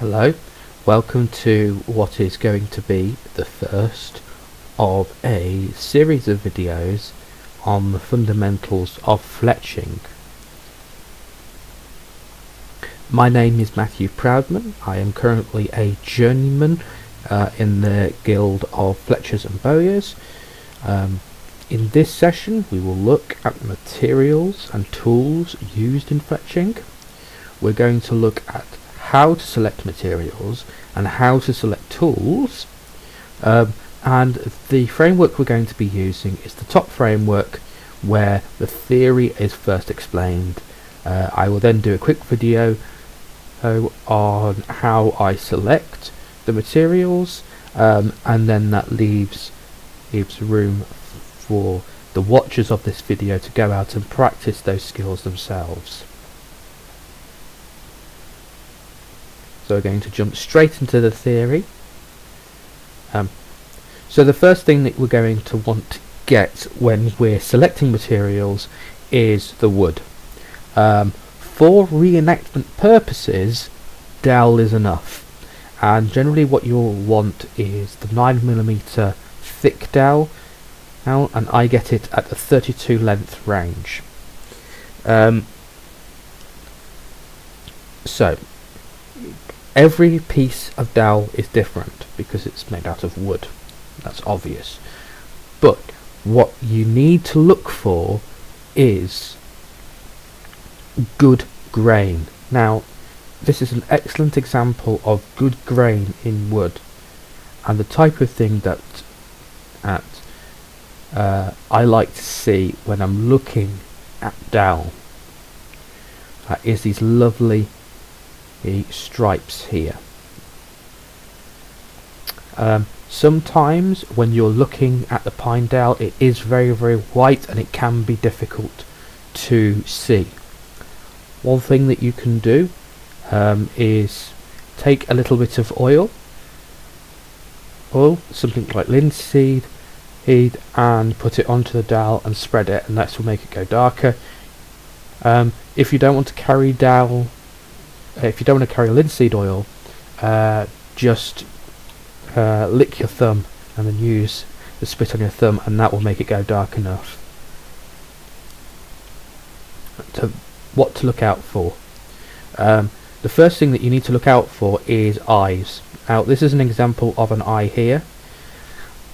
Hello, welcome to what is going to be the first of a series of videos on the fundamentals of fletching. My name is Matthew Proudman. I am currently a journeyman in the Guild of Fletchers and Bowyers. In this session we will look at the materials and tools used in fletching. We're going to look at how to select materials and how to select tools, and the framework we're going to be using is the top framework where the theory is first explained. I will then do a quick video on how I select the materials, and then that leaves room for the watchers of this video to go out and practice those skills themselves. So we're going to jump straight into the theory. So the first thing that we're going to want to get when we're selecting materials is the wood. For reenactment purposes, dowel is enough, and generally what you'll want is the 9mm thick dowel, and I get it at the 32 length range. So every piece of dowel is different because it's made out of wood. That's obvious. But what you need to look for is good grain. Now, this is an excellent example of good grain in wood, and the type of thing that I like to see when I'm looking at dowel is these lovely stripes here. Sometimes when you're looking at the pine dowel, it is very white and it can be difficult to see. One thing that you can do is take a little bit of oil, something like linseed, and put it onto the dowel and spread it, and that will make it go darker. If you don't want to carry linseed oil, just lick your thumb and then use the spit on your thumb, and that will make it go dark enough. What to look out for? The first thing that you need to look out for is eyes. Now, this is an example of an eye here.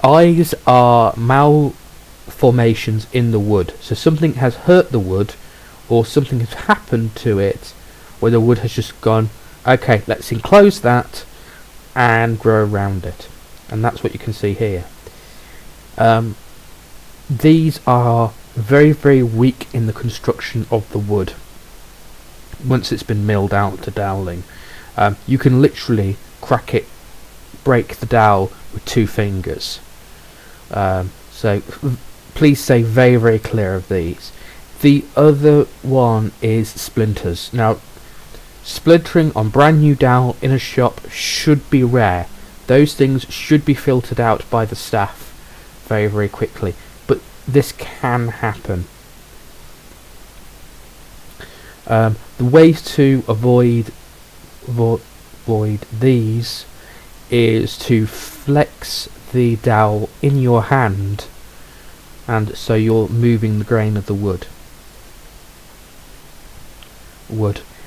Eyes are malformations in the wood, so something has hurt the wood or something has happened to it where the wood has just gone, okay, let's enclose that and grow around it, and that's what you can see here. These are very weak in the construction of the wood once it's been milled out to doweling. You can literally break the dowel with 2 fingers. So please stay very clear of these. The other one is splinters. Now, splintering on brand new dowel in a shop should be rare. Those things should be filtered out by the staff very quickly, but this can happen. The ways to avoid these is to flex the dowel in your hand, and so you're moving the grain of the wood,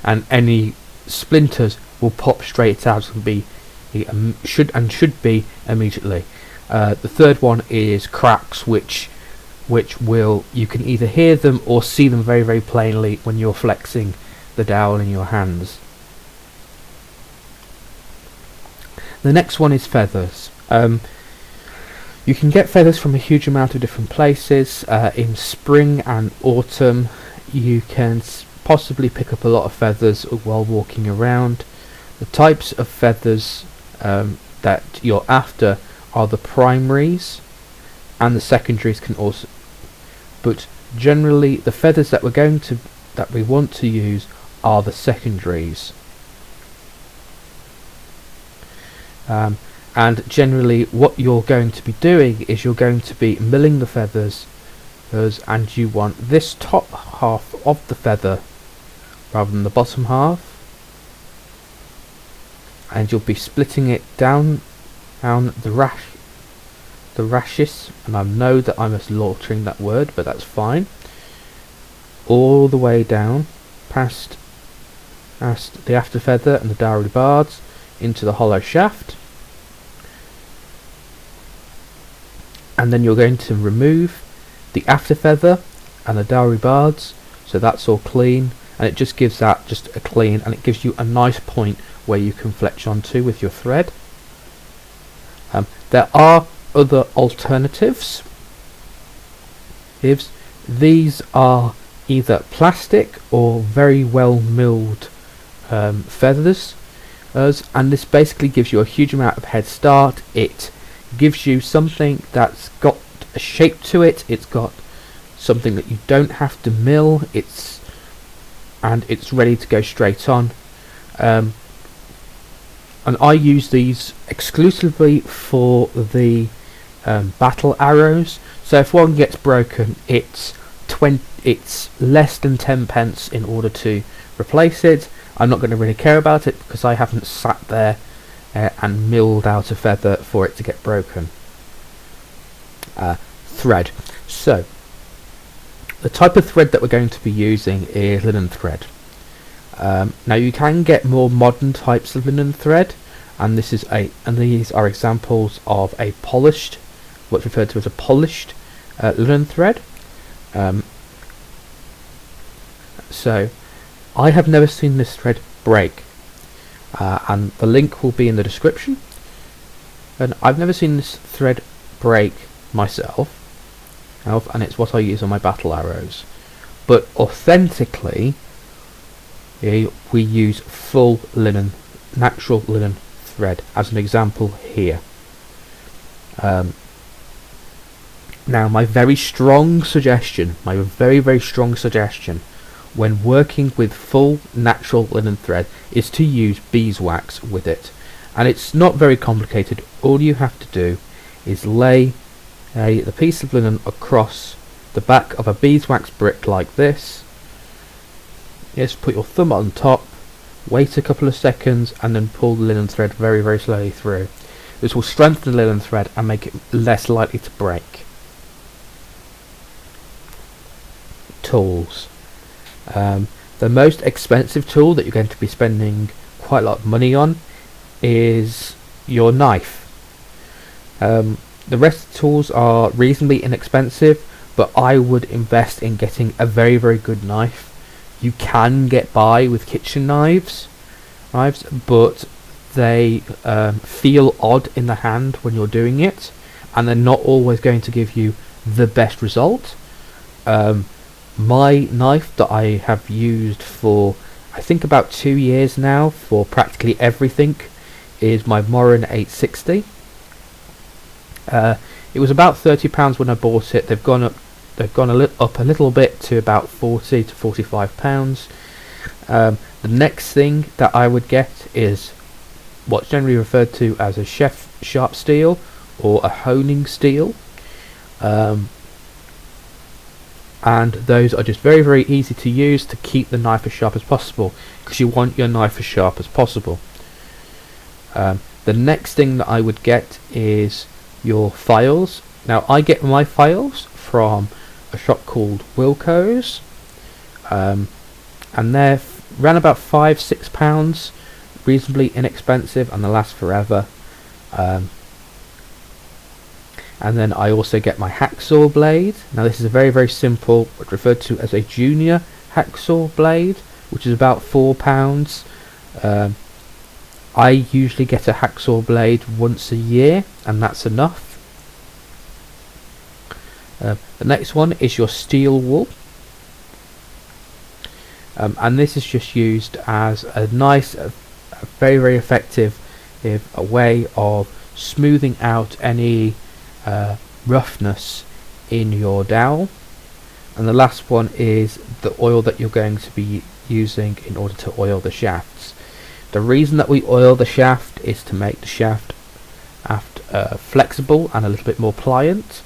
and any splinters will pop straight out and should be immediately. The third one is cracks, which you can either hear them or see them very plainly when you're flexing the dowel in your hands. The next one is feathers. You can get feathers from a huge amount of different places. In spring and autumn you can possibly pick up a lot of feathers while walking around. The types of feathers that you're after are the primaries, and the secondaries can also, but generally the feathers that we want to use are the secondaries. And generally what you're going to be doing is you're going to be milling the feathers, and you want this top half of the feather rather than the bottom half, and you'll be splitting it down the rashes, and I know that I'm slaughtering that word, but that's fine, all the way down past the after feather and the dowry bards into the hollow shaft, and then you're going to remove the after feather and the dowry bards, so that's all clean, and it just gives that just a clean, and it gives you a nice point where you can fletch onto with your thread. There are other alternatives. These are either plastic or very well milled feathers, and this basically gives you a huge amount of head start. It gives you something that's got a shape to it, it's got something that you don't have to mill, and it's ready to go straight on. And I use these exclusively for the battle arrows, so if one gets broken, it's less than 10 pence in order to replace it. I'm not going to really care about it because I haven't sat there and milled out a feather for it to get broken. Thread. So the type of thread that we're going to be using is linen thread. Now you can get more modern types of linen thread, and these are examples of a polished, what's referred to as a polished linen thread. So I have never seen this thread break, and the link will be in the description. And I've never seen this thread break myself, and it's what I use on my battle arrows. But authentically, we use full linen, natural linen thread as an example here. Now my very strong suggestion, when working with full natural linen thread is to use beeswax with it, and it's not very complicated. All you have to do is lay the piece of linen across the back of a beeswax brick like this. Yes, put your thumb on top, wait a couple of seconds, and then pull the linen thread very, very slowly through. This will strengthen the linen thread and make it less likely to break. Tools. The most expensive tool that you're going to be spending quite a lot of money on is your knife. The rest of the tools are reasonably inexpensive, but I would invest in getting a very, very good knife. You can get by with kitchen knives, but they feel odd in the hand when you're doing it, and they're not always going to give you the best result. My knife that I have used for I think about 2 years now for practically everything is my Morin 860. It was about £30 when I bought it. They've gone up a little bit to about £40 to £45. The next thing that I would get is what's generally referred to as a chef sharp steel or a honing steel, and those are just very, very easy to use to keep the knife as sharp as possible, because you want your knife as sharp as possible. The next thing that I would get is your files. Now I get my files from a shop called Wilco's, and they're around about £5-6, reasonably inexpensive, and they last forever. And then I also get my hacksaw blade. Now this is a very, very simple, what's referred to as a junior hacksaw blade, which is about £4. I usually get a hacksaw blade once a year, and that's enough. The next one is your steel wool, and this is just used as a nice, very, very effective way of smoothing out any roughness in your dowel. And the last one is the oil that you're going to be using in order to oil the shafts. The reason that we oil the shaft is to make the shaft flexible and a little bit more pliant,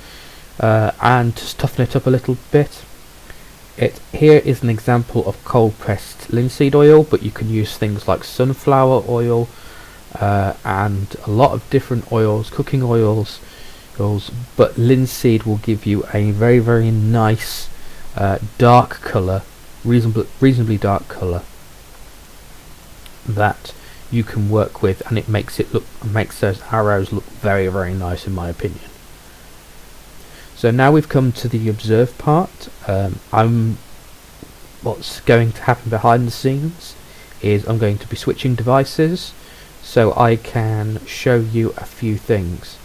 and to toughen it up a little bit. Here is an example of cold pressed linseed oil, but you can use things like sunflower oil, and a lot of different oils, cooking oils, but linseed will give you a very, very nice dark colour, reasonably dark colour that you can work with, and it makes those arrows look very, very nice in my opinion. So now we've come to the observe part. What's going to happen behind the scenes is I'm going to be switching devices so I can show you a few things.